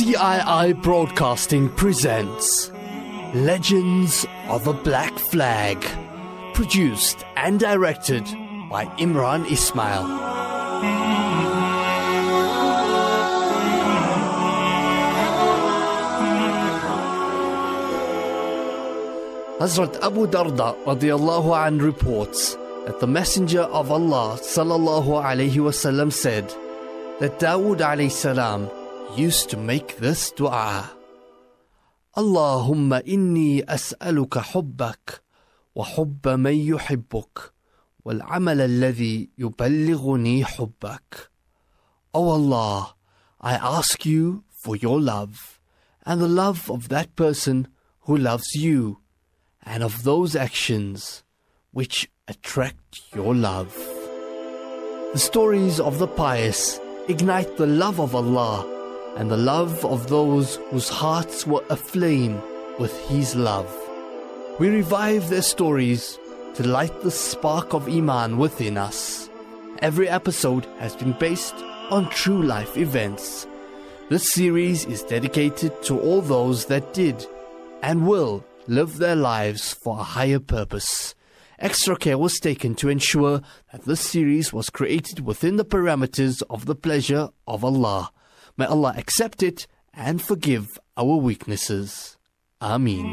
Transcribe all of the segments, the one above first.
CII Broadcasting presents Legends of a Black Flag, produced and directed by Imran Ismail. Hazrat Abu Darda radiyallahu an reports that the Messenger of Allah sallallahu alayhi wasallam said that Dawood alayhi salam used to make this dua: Allahumma inni as'aluka hubbak wa hubba man yuhibbuk wal amal alladhi yuballighuni hubbak. O Allah, I ask you for your love and the love of that person who loves you, and of those actions which attract your love. The stories of the pious ignite the love of Allah and the love of those whose hearts were aflame with His love. We revive their stories to light the spark of Iman within us. Every episode has been based on true life events. This series is dedicated to all those that did and will live their lives for a higher purpose. Extra care was taken to ensure that this series was created within the parameters of the pleasure of Allah. May Allah accept it and forgive our weaknesses. Ameen.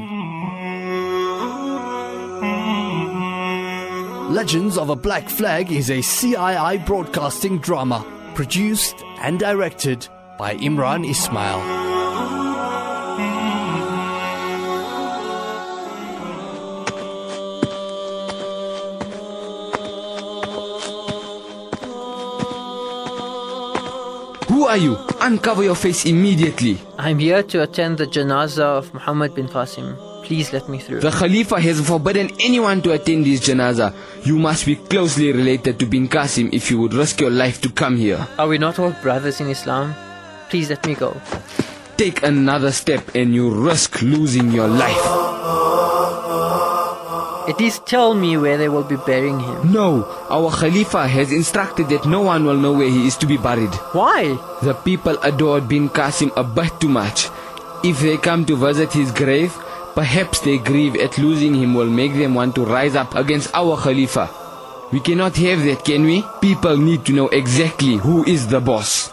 Legends of a Black Flag is a CII broadcasting drama produced and directed by Imran Ismail. Who are you? Uncover your face immediately. I'm here to attend the janazah of Muhammad bin Qasim. Please let me through. The Khalifa has forbidden anyone to attend his janazah. You must be closely related to bin Qasim if you would risk your life to come here. Are we not all brothers in Islam? Please let me go. Take another step and you risk losing your life. At least tell me where they will be burying him. No, our Khalifa has instructed that no one will know where he is to be buried. Why? The people adored bin Qasim a bit too much. If they come to visit his grave, perhaps they grieve at losing him will make them want to rise up against our Khalifa. We cannot have that, can we? People need to know exactly who is the boss.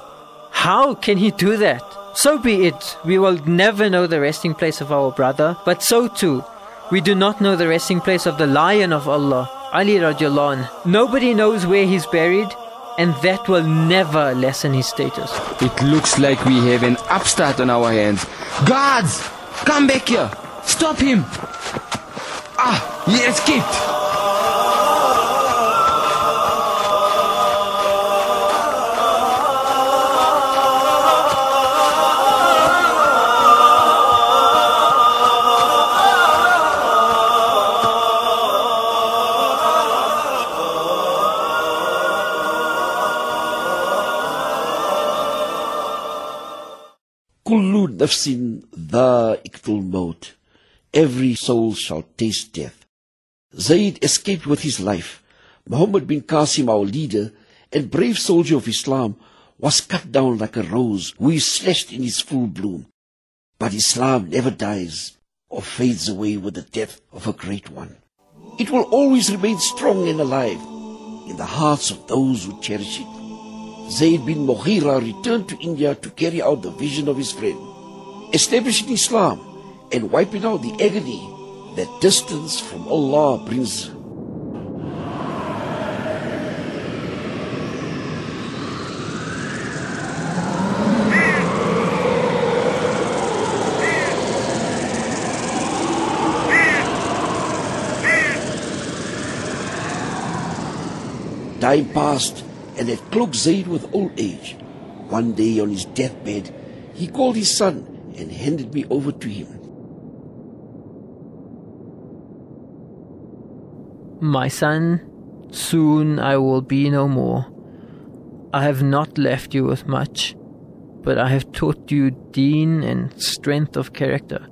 How can he do that? So be it. We will never know the resting place of our brother, but so too, we do not know the resting place of the Lion of Allah, Ali radiallahu anh. Nobody knows where he's buried, and that will never lessen his status. It looks like we have an upstart on our hands. Guards! Come back here! Stop him! He escaped! Kullu nafsin dha'iqatul maut. Every soul shall taste death. Zayd escaped with his life. Muhammad bin Qasim, our leader and brave soldier of Islam, was cut down like a rose who is slashed in its full bloom. But Islam never dies or fades away with the death of a great one. It will always remain strong and alive in the hearts of those who cherish it. Zayd bin Mughira returned to India to carry out the vision of his friend, establishing Islam and wiping out the agony that distance from Allah brings. Time passed and had cloaked Zayd with old age. One day on his deathbed, he called his son and handed me over to him. My son, soon I will be no more. I have not left you with much, but I have taught you deen and strength of character.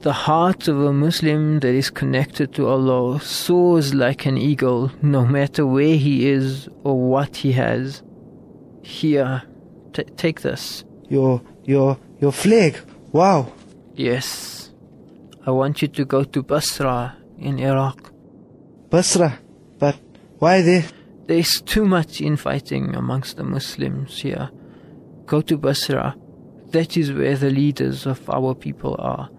The heart of a Muslim that is connected to Allah soars like an eagle, no matter where he is or what he has. Here, take this. Your Your flag? Wow. Yes. I want you to go to Basra in Iraq. Basra? But why there? There's too much infighting amongst the Muslims here. Go to Basra. That is where the leaders of our people are.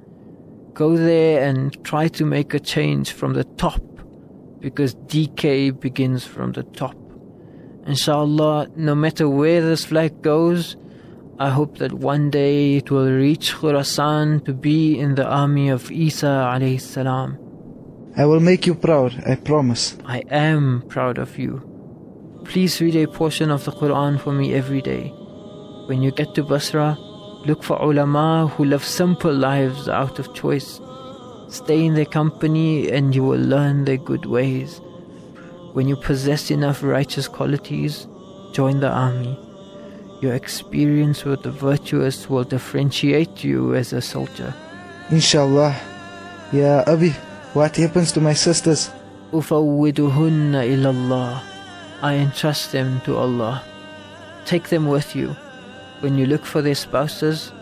Go there and try to make a change from the top, because decay begins from the top. Inshallah, no matter where this flag goes, I hope that one day it will reach Khurasan to be in the army of Isa alayhi salam. I will make you proud, I promise. I am proud of you. Please read a portion of the Quran for me every day. When you get to Basra, look for ulama who live simple lives out of choice. Stay in their company and you will learn their good ways. When you possess enough righteous qualities, join the army. Your experience with the virtuous will differentiate you as a soldier. Inshallah. Ya Abi, what happens to my sisters? Ufawwiduhunna ilallah. I entrust them to Allah. Take them with you. When you look for their spouses,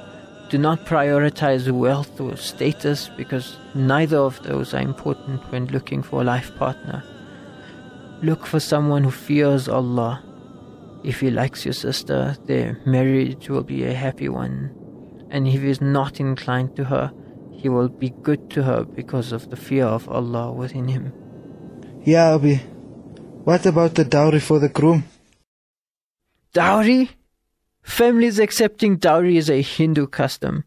do not prioritize wealth or status, because neither of those are important when looking for a life partner. Look for someone who fears Allah. If he likes your sister, their marriage will be a happy one. And if he is not inclined to her, he will be good to her because of the fear of Allah within him. Ya Abi, what about the dowry for the groom? Dowry? Families accepting dowry is a Hindu custom.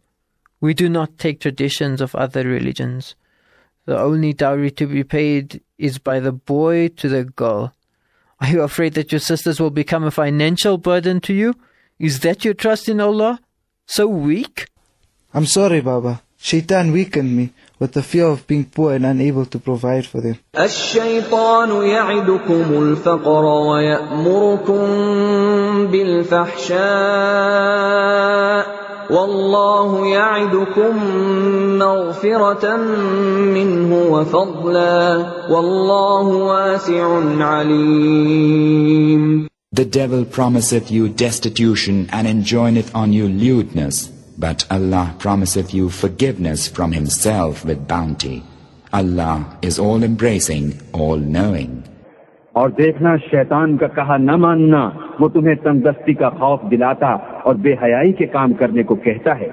We do not take traditions of other religions. The only dowry to be paid is by the boy to the girl. Are you afraid that your sisters will become a financial burden to you? Is that your trust in Allah? So weak? I'm sorry, Baba. Shaitan weakened me with the fear of being poor and unable to provide for them. الشيطان يعدكم الفقر ويأمركم بالفحشاء والله يعدكم مغفرة منه وفضلا والله واسع عليم. The devil promiseth you destitution and enjoineth on you lewdness, but Allah promiseth you forgiveness from himself with bounty. Allah is all-embracing, all-knowing. और देखना शैतान का कहा न मानना, वो तुम्हें तंगदस्ती का खौफ दिलाता और बेहयाई के काम करने को कहता है,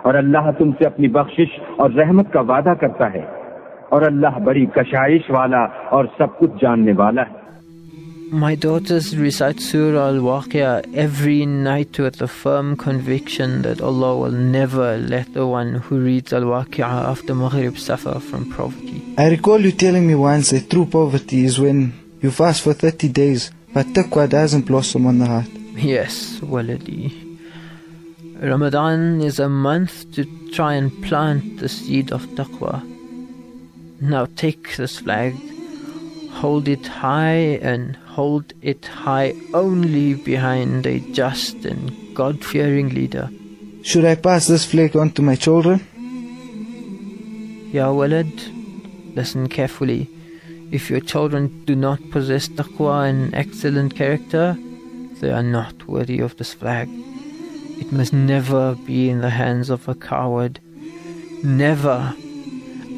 और अल्लाह तुमसे अपनी बख्शिश और रहमत का वादा करता है, और अल्लाह बड़ी कशाइश वाला और सब कुछ जानने वाला है. My daughters recite Surah Al-Waqi'ah every night with the firm conviction that Allah will never let the one who reads Al-Waqi'ah after Maghrib suffer from poverty. I recall you telling me once that true poverty is when you fast for 30 days, but taqwa doesn't blossom on the heart. Yes, Waladi. Ramadan is a month to try and plant the seed of taqwa. Now take this flag, hold it high, and hold it high only behind a just and God-fearing leader. Should I pass this flag on to my children? Ya Walad, listen carefully. If your children do not possess taqwa and excellent character, they are not worthy of this flag. It must never be in the hands of a coward. Never.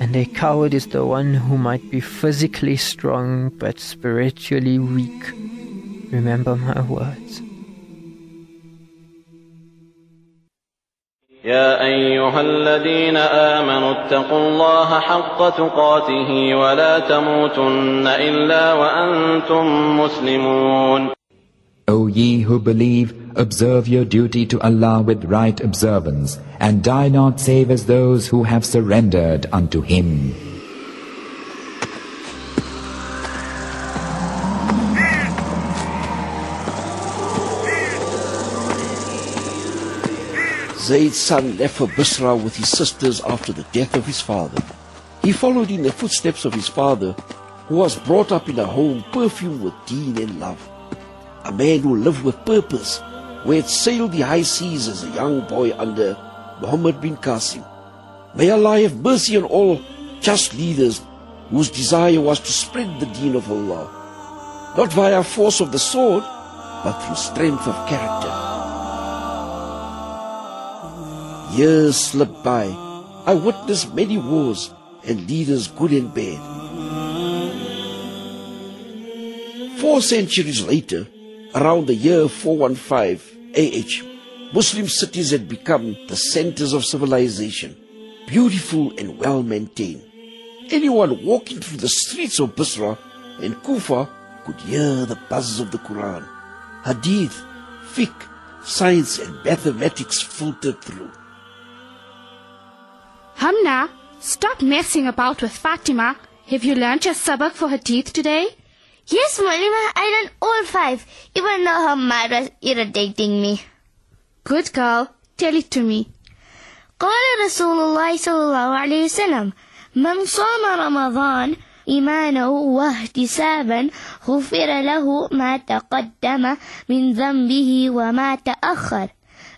And a coward is the one who might be physically strong but spiritually weak. Remember my words. يا أيها الذين آمنوا اتقوا الله حق تقاته ولا تموتن إلا وأنتم مسلمون. O ye who believe, observe your duty to Allah with right observance, and die not save as those who have surrendered unto Him. Zayd's son left for Basra with his sisters after the death of his father. He followed in the footsteps of his father, who was brought up in a home perfumed with deen and love. A man who lived with purpose, who had sailed the high seas as a young boy under Muhammad bin Qasim. May Allah have mercy on all just leaders whose desire was to spread the deen of Allah, not via force of the sword, but through strength of character. Years slipped by. I witnessed many wars and leaders good and bad. 4 centuries later, around the year 415 AH, Muslim cities had become the centers of civilization, beautiful and well maintained. Anyone walking through the streets of Basra and Kufa could hear the buzz of the Quran. Hadith, fiqh, science and mathematics filtered through. Hamna, stop messing about with Fatima. Have you learnt your sabak for Hadith today? Yes, Malima, I learned all 5, even though her mother was irritating me. Good girl, tell it to me. قال رسول الله صلى الله عليه وسلم من صام رمضان إيمانا واحتسابا غفر له ما تقدم من ذنبه وما تأخر.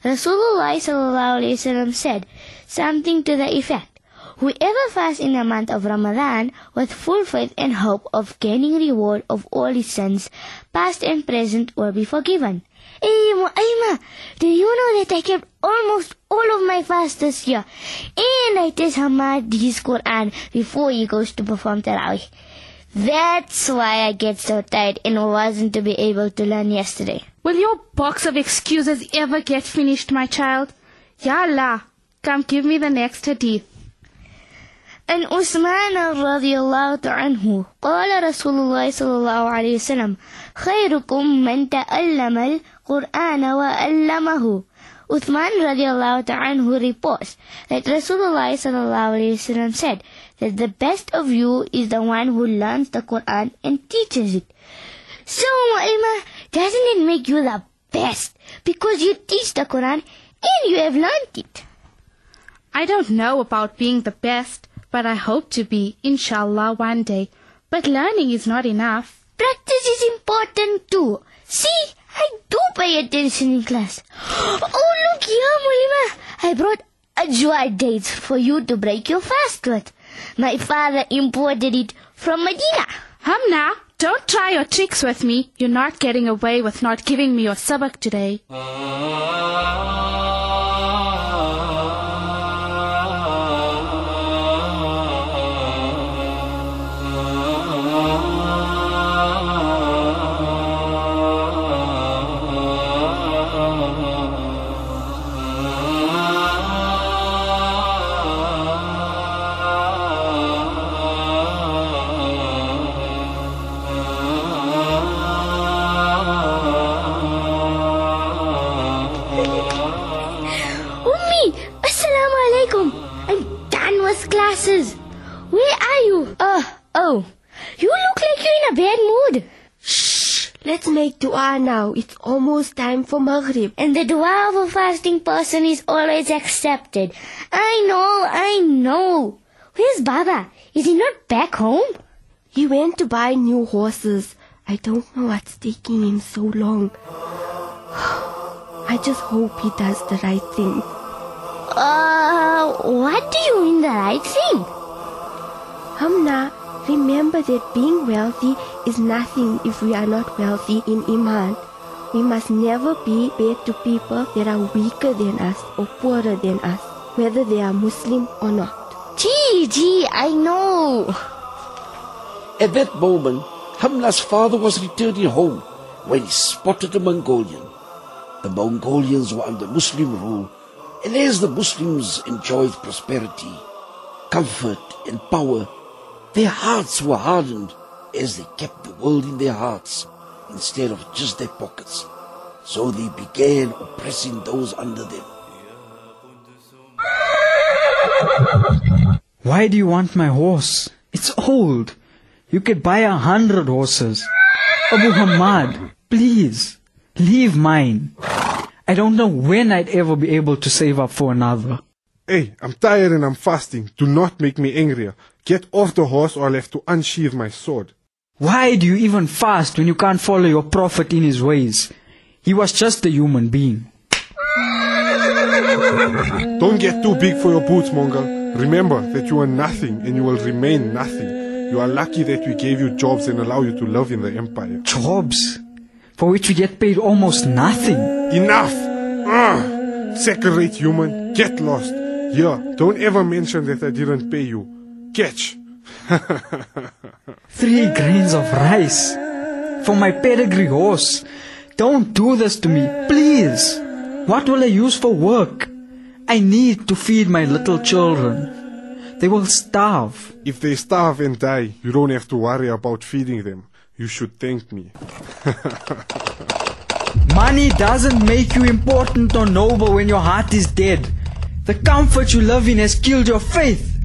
Rasulullah sallallahu alayhi wasallam said something to the effect, whoever fasts in the month of Ramadan with full faith and hope of gaining reward of all his sins, past and present, will be forgiven. Hey Mu'ayma, do you know that I kept almost all of my fasts this year? And I test Hamadi's Quran before he goes to perform Tarawih. That's why I get so tired and wasn't to be able to learn yesterday. Will your box of excuses ever get finished, my child? Ya Allah, come give me the next hadith. عن عثمان رضي الله عنه قال رسول الله صلى الله عليه وسلم خيركم من تعلم القرآن وعلمه. Uthman radiallahu anhu reports that Rasulullah sallallahu alayhi wasallam said that the best of you is the one who learns the Quran and teaches it. So, Mu'alima, doesn't it make you the best because you teach the Quran and you have learned it? I don't know about being the best, but I hope to be, inshallah, one day. But learning is not enough. Practice is important too. See, I do pay attention in class. Oh, look here, Mulima. I brought ajwa dates for you to break your fast with. My father imported it from Medina. Hamna, don't try your tricks with me. You're not getting away with not giving me your sabak today. Classes. Where are you? Oh, you look like you're in a bad mood. Shh, let's make dua now. It's almost time for Maghrib. And the dua of a fasting person is always accepted. I know. Where's Baba? Is he not back home? He went to buy new horses. I don't know what's taking him so long. I just hope he does the right thing. What do you mean the right thing? Hamna, remember that being wealthy is nothing if we are not wealthy in Iman. We must never be bad to people that are weaker than us or poorer than us, whether they are Muslim or not. Gee, I know. At that moment, Hamna's father was returning home when he spotted a Mongolian. The Mongolians were under Muslim rule, and as the Muslims enjoyed prosperity, comfort and power, their hearts were hardened as they kept the world in their hearts instead of just their pockets. So they began oppressing those under them. Why do you want my horse? It's old. You could buy 100 horses. Abu Hamad, please, leave mine. I don't know when I'd ever be able to save up for another. Hey, I'm tired and I'm fasting. Do not make me angrier. Get off the horse or I'll have to unsheathe my sword. Why do you even fast when you can't follow your prophet in his ways? He was just a human being. Don't get too big for your boots, Mongol. Remember that you are nothing and you will remain nothing. You are lucky that we gave you jobs and allow you to live in the empire. Jobs? For which we get paid almost nothing. Enough! Second-rate human, get lost. Here, don't ever mention that I didn't pay you. Catch. 3 grains of rice for my pedigree horse. Don't do this to me, please. What will I use for work? I need to feed my little children. They will starve. If they starve and die, you don't have to worry about feeding them. You should thank me. Money doesn't make you important or noble when your heart is dead. The comfort you live in has killed your faith.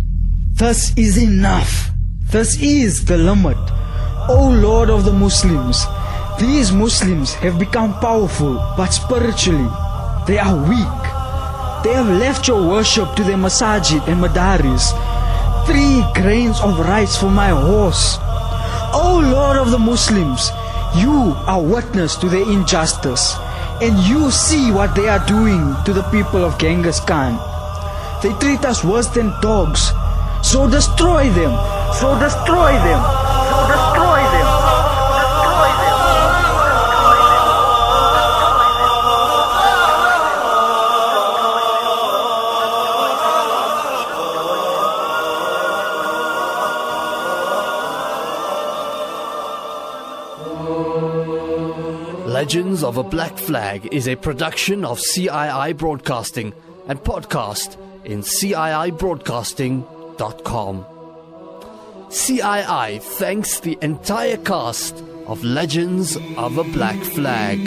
This is enough. This is the limit. O Lord of the Muslims, these Muslims have become powerful, but spiritually, they are weak. They have left your worship to their masajid and madaris. 3 grains of rice for my horse. O Lord of the Muslims, you are witness to their injustice, and you see what they are doing to the people of Genghis Khan. They treat us worse than dogs. So destroy them. So destroy them. So destroy them. Legends of a Black Flag is a production of CII Broadcasting and podcast in CIIBroadcasting.com. CII thanks the entire cast of Legends of a Black Flag.